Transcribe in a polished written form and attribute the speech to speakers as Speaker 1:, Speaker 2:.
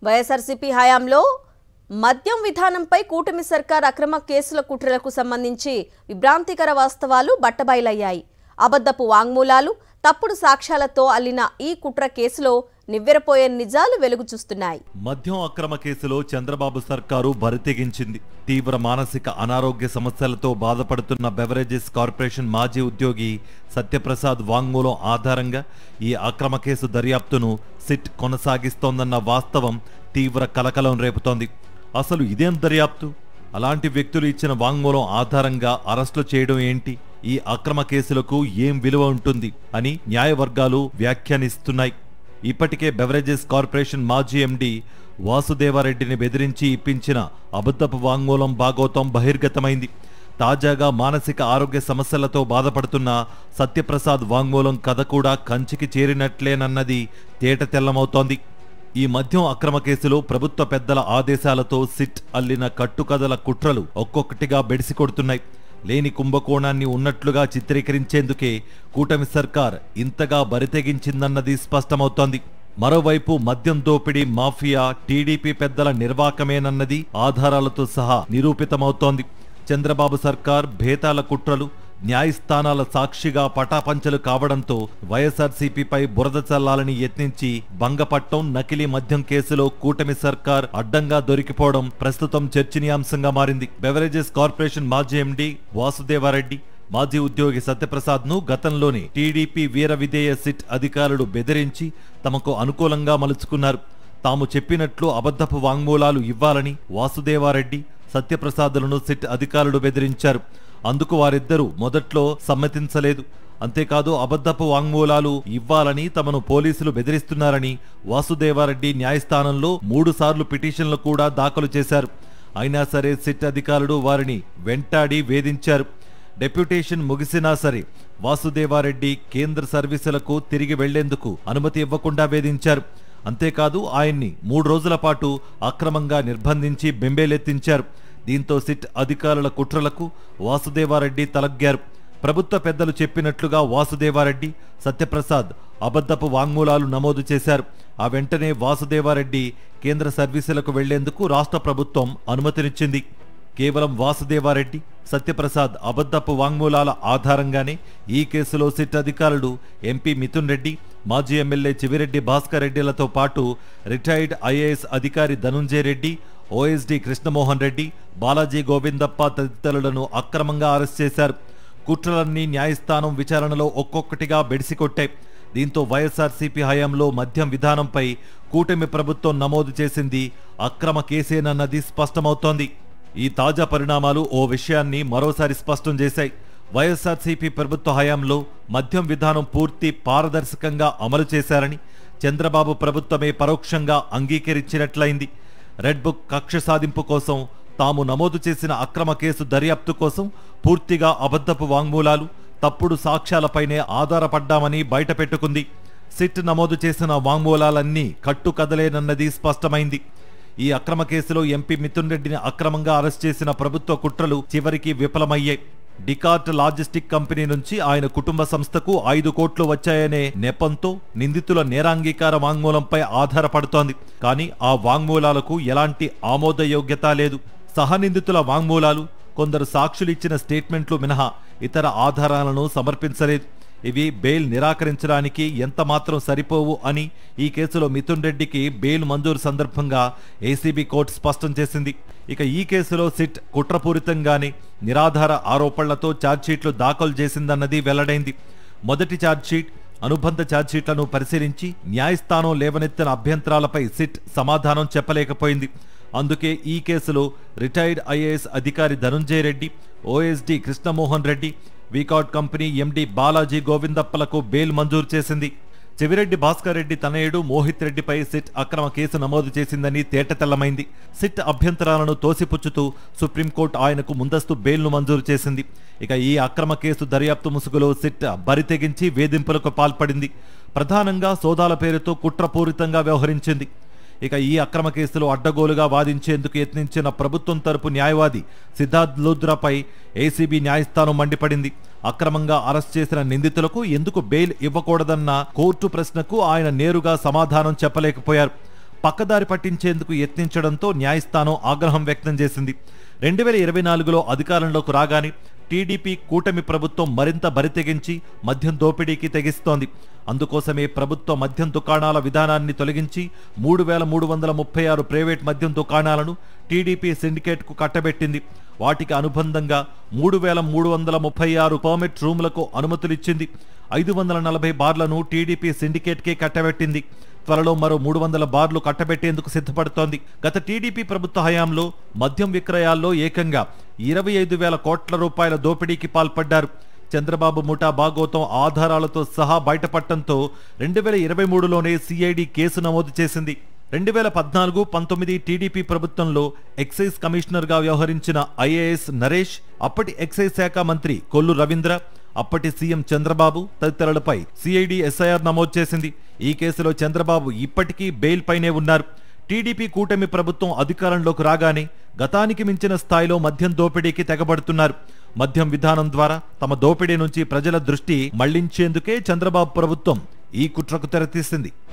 Speaker 1: వైఎస్ఆర్సీపీ హయాంలో మద్యం విధానంపై కూటమి సర్కార్ అక్రమ కేసుల కుట్రలకు సంబంధించి విభ్రాంతికర వాస్తవాలు బట్టబయలయ్యాయి. అబద్ధపు వాంగ్మూలాలు, తప్పుడు సాక్ష్యాలతో అల్లిన ఈ కుట్ర కేసులో నివ్వెరపోయే నిజాలు వెలుగు చూస్తున్నాయి.
Speaker 2: మద్యం అక్రమ కేసులో చంద్రబాబు సర్కారు బరితెగించింది. తీవ్ర మానసిక అనారోగ్య సమస్యలతో బాధపడుతున్న బెవరేజెస్ కార్పొరేషన్ మాజీ ఉద్యోగి సత్యప్రసాద్ వాంగ్మూలం ఆధారంగా ఈ అక్రమ కేసు దర్యాప్తును సిట్ కొనసాగిస్తోందన్న వాస్తవం తీవ్ర కలకలం రేపుతోంది. అసలు ఇదేం దర్యాప్తు? అలాంటి వ్యక్తులు ఇచ్చిన వాంగ్మూలం ఆధారంగా అరెస్టులు చేయడం ఏంటి? ఈ అక్రమ కేసులకు ఏం విలువ ఉంటుంది అని న్యాయవర్గాలు వ్యాఖ్యానిస్తున్నాయి. ఇప్పటికే బెవరేజెస్ కార్పొరేషన్ మాజీ ఎండీ వాసుదేవారెడ్డిని బెదిరించి ఇప్పించిన అబద్ధపు వాంగ్మూలం భాగోతం బహిర్గతమైంది. తాజాగా మానసిక ఆరోగ్య సమస్యలతో బాధపడుతున్న సత్యప్రసాద్ వాంగ్మూలం కథ కూడా కంచికి చేరినట్లేనన్నది తేటతెల్లమవుతోంది. ఈ మద్యం అక్రమ కేసులో ప్రభుత్వ పెద్దల ఆదేశాలతో సిట్ అల్లిన కట్టుకథల కుట్రలు ఒక్కొక్కటిగా బెడిసికొడుతున్నాయి. లేని కుంభకోణాన్ని ఉన్నట్లుగా చిత్రీకరించేందుకే కూటమి సర్కార్ ఇంతగా బరితెగించిందన్నది స్పష్టమవుతోంది. మరోవైపు మద్యం దోపిడీ మాఫియా టీడీపీ పెద్దల నిర్వాకమేనన్నది ఆధారాలతో సహా నిరూపితమవుతోంది. చంద్రబాబు సర్కార్ భేతాల కుట్రలు న్యాయస్థానాల సాక్షిగా పటాపంచలు కావడంతో వైఎస్ఆర్సీపీపై బురద చల్లాలని యత్నించి భంగపట్టం నకిలీ మద్యం కేసులో కూటమి సర్కార్ అడ్డంగా దొరికిపోవడం ప్రస్తుతం చర్చనీయాంశంగా మారింది. బెవరేజెస్ కార్పొరేషన్ మాజీ ఎండీ వాసుదేవారెడ్డి, మాజీ ఉద్యోగి సత్యప్రసాద్ ను గతంలోనే టీడీపీ వీర విధేయ సిట్ అధికారులు బెదిరించి తమకు అనుకూలంగా మలుచుకున్నారు. తాము చెప్పినట్లు అబద్ధపు వాంగ్మూలాలు ఇవ్వాలని వాసుదేవారెడ్డి, సత్యప్రసాద్లను సిట్ అధికారులు బెదిరించారు. అందుకు వారిద్దరూ మొదట్లో సమ్మతించలేదు. అంతేకాదు అబద్ధపు వాంగ్మూలాలు ఇవ్వాలని తమను పోలీసులు బెదిరిస్తున్నారని వాసుదేవారెడ్డి న్యాయస్థానంలో 3 సార్లు పిటిషన్లు కూడా దాఖలు చేశారు. అయినా సరే సిట్ అధికారులు వారిని వెంటాడి వేధించారు. డెప్యుటేషన్ ముగిసినా సరే వాసుదేవారెడ్డి కేంద్ర సర్వీసులకు తిరిగి వెళ్లేందుకు అనుమతి ఇవ్వకుండా వేధించారు. అంతేకాదు ఆయన్ని 3 రోజుల పాటు అక్రమంగా నిర్బంధించి బెంబేలెత్తించారు. దీంతో సిట్ అధికారుల కుట్రలకు వాసుదేవారెడ్డి తలగ్గారు. ప్రభుత్వ పెద్దలు చెప్పినట్లుగా వాసుదేవారెడ్డి, సత్యప్రసాద్ అబద్ధపు వాంగ్మూలాలు నమోదు చేశారు. ఆ వెంటనే వాసుదేవారెడ్డి కేంద్ర సర్వీసులకు వెళ్లేందుకు రాష్ట్ర ప్రభుత్వం అనుమతినిచ్చింది. కేవలం వాసుదేవారెడ్డి, సత్యప్రసాద్ అబద్ధపు వాంగ్మూలాల ఆధారంగానే ఈ కేసులో సిట్ అధికారులు ఎంపీ మిథున్ రెడ్డి, మాజీ ఎమ్మెల్యే చివిరెడ్డి భాస్కర్ రెడ్డిలతో పాటు రిటైర్డ్ ఐఏఎస్ అధికారి ధనుంజయ రెడ్డి, ఓఎస్డీ కృష్ణమోహన్ రెడ్డి, బాలాజీ గోవిందప్ప తదితరులను అక్రమంగా అరెస్ట్ చేశారు. కుట్రలన్నీ న్యాయస్థానం విచారణలో ఒక్కొక్కటిగా బెడిసికొట్టాయి. దీంతో వైఎస్ఆర్సీపీ హయాంలో మద్యం విధానంపై కూటమి ప్రభుత్వం నమోదు చేసింది అక్రమ కేసేనన్నది స్పష్టమవుతోంది. ఈ తాజా పరిణామాలు ఓ విషయాన్ని మరోసారి స్పష్టం చేశాయి. వైఎస్ఆర్సీపీ ప్రభుత్వ హయాంలో మద్యం విధానం పూర్తి పారదర్శకంగా అమలు చేశారని చంద్రబాబు ప్రభుత్వమే పరోక్షంగా అంగీకరించినట్లయింది. రెడ్ బుక్ కక్ష సాధింపు కోసం తాము నమోదు చేసిన అక్రమ కేసు దర్యాప్తు కోసం పూర్తిగా అబద్ధపు వాంగ్మూలాలు, తప్పుడు సాక్ష్యాలపైనే ఆధారపడ్డామని బయటపెట్టుకుంది. సిట్ నమోదు చేసిన వాంగ్మూలాలన్నీ కట్టుకదలేనన్నది స్పష్టమైంది. ఈ అక్రమ కేసులో ఎంపీ మిథున్ రెడ్డిని అక్రమంగా అరెస్ట్ చేసిన ప్రభుత్వ కుట్రలు చివరికి విఫలమయ్యాయి. డికార్ట్ లాజిస్టిక్ కంపెనీ నుంచి ఆయన కుటుంబ సంస్థకు 5 కోట్లు వచ్చాయనే నెపంతో నిందితుల నేరాంగీకార వాంగ్మూలంపై ఆధారపడుతోంది. కానీ ఆ వాంగ్మూలాలకు ఎలాంటి ఆమోదయోగ్యత లేదు. సహనిందితుల వాంగ్మూలాలు, కొందరు సాక్షులు ఇచ్చిన స్టేట్మెంట్లు మినహా ఇతర ఆధారాలను సమర్పించలేదు. ఇవి బెయిల్ నిరాకరించడానికి ఎంతమాత్రం సరిపోవు అని ఈ కేసులో మిథున్ రెడ్డికి బెయిల్ మంజూరు సందర్భంగా ఏసీబీ కోర్టు స్పష్టం చేసింది. ఇక ఈ కేసులో సిట్ కుట్రపూరితంగానే నిరాధార ఆరోపణలతో ఛార్జ్షీట్లు దాఖలు చేసిందన్నది వెల్లడైంది. మొదటి ఛార్జ్షీట్, అనుబంధ ఛార్జ్షీట్లను పరిశీలించి న్యాయస్థానం లేవనెత్తిన అభ్యంతరాలపై సిట్ సమాధానం చెప్పలేకపోయింది. అందుకే ఈ కేసులో రిటైర్డ్ ఐఏఎస్ అధికారి Dhanunjaya Reddy, OSD Krishnamohan Reddy, Vicat company MD Balaji గోవిందప్పలకు బెయిల్ మంజూరు చేసింది. చివిరెడ్డి భాస్కర్ రెడ్డి తనయుడు మోహిత్ రెడ్డిపై సిట్ అక్రమ కేసు నమోదు చేసిందని తేటతెల్లమైంది. సిట్ అభ్యంతరాలను తోసిపుచ్చుతూ సుప్రీంకోర్టు ఆయనకు ముందస్తు బెయిల్ను మంజూరు చేసింది. ఇక ఈ అక్రమ కేసు దర్యాప్తు ముసుగులో సిట్ బరితెగించి వేధింపులకు పాల్పడింది. ప్రధానంగా సోదాల పేరుతో కుట్రపూరితంగా వ్యవహరించింది. ఇక ఈ అక్రమ కేసులో అడ్డగోలుగా వాదించేందుకు యత్నించిన ప్రభుత్వం తరపు న్యాయవాది సిద్ధార్థ్ లూథ్రాపై ఏసీబీ న్యాయస్థానం మండిపడింది. అక్రమంగా అరెస్ట్ చేసిన నిందితులకు ఎందుకు బెయిల్ ఇవ్వకూడదన్న కోర్టు ప్రశ్నకు ఆయన నేరుగా సమాధానం చెప్పలేకపోయారు. పక్కదారి పట్టించేందుకు యత్నించడంతో న్యాయస్థానం ఆగ్రహం వ్యక్తం చేసింది. 2024లో అధికారంలోకి రాగానే టీడీపీ కూటమి ప్రభుత్వం మరింత బరితెగించి మద్యం దోపిడీకి తెగిస్తోంది. అందుకోసమే ప్రభుత్వ మద్యం దుకాణాల విధానాన్ని తొలగించి 3,336 ప్రైవేట్ మద్యం దుకాణాలను టీడీపీ సిండికేట్కు కట్టబెట్టింది. వాటికి అనుబంధంగా 3,336 పర్మిట్ రూములకు అనుమతులిచ్చింది. 540 బార్లను టీడీపీ సిండికేట్కే కట్టబెట్టింది. త్వరలో మరో 300 బార్లు కట్టబెట్టేందుకు సిద్ధపడుతోంది. గత టీడీపీ ప్రభుత్వ హయాంలో మద్యం విక్రయాల్లో ఏకంగా 25,000 కోట్ల రూపాయల దోపిడీకి పాల్పడ్డారు. చంద్రబాబు ముఠా బాగోతం ఆధారాలతో సహా బయటపడటంతో 2023లోనే సిఐడి కేసు నమోదు చేసింది. 2014-19 టీడీపీ ప్రభుత్వంలో ఎక్సైజ్ కమిషనర్గా వ్యవహరించిన ఐఏఎస్ నరేష్, అప్పటి ఎక్సైజ్ శాఖ మంత్రి కొల్లు రవీంద్ర, అప్పటి సీఎం చంద్రబాబు తదితరులపై సిఐడి ఎస్ఐఆర్ నమోదు చేసింది. ఈ కేసులో చంద్రబాబు ఇప్పటికీ బెయిల్ పైనే ఉన్నారు. టీడీపీ కూటమి ప్రభుత్వం అధికారంలోకి రాగానే గతానికి మించిన స్థాయిలో మద్యం దోపిడీకి తెగబడుతున్నారు. మద్యం విధానం ద్వారా తమ దోపిడీ నుంచి ప్రజల దృష్టి మళ్లించేందుకే చంద్రబాబు ప్రభుత్వం ఈ కుట్రకు తెరతీసింది.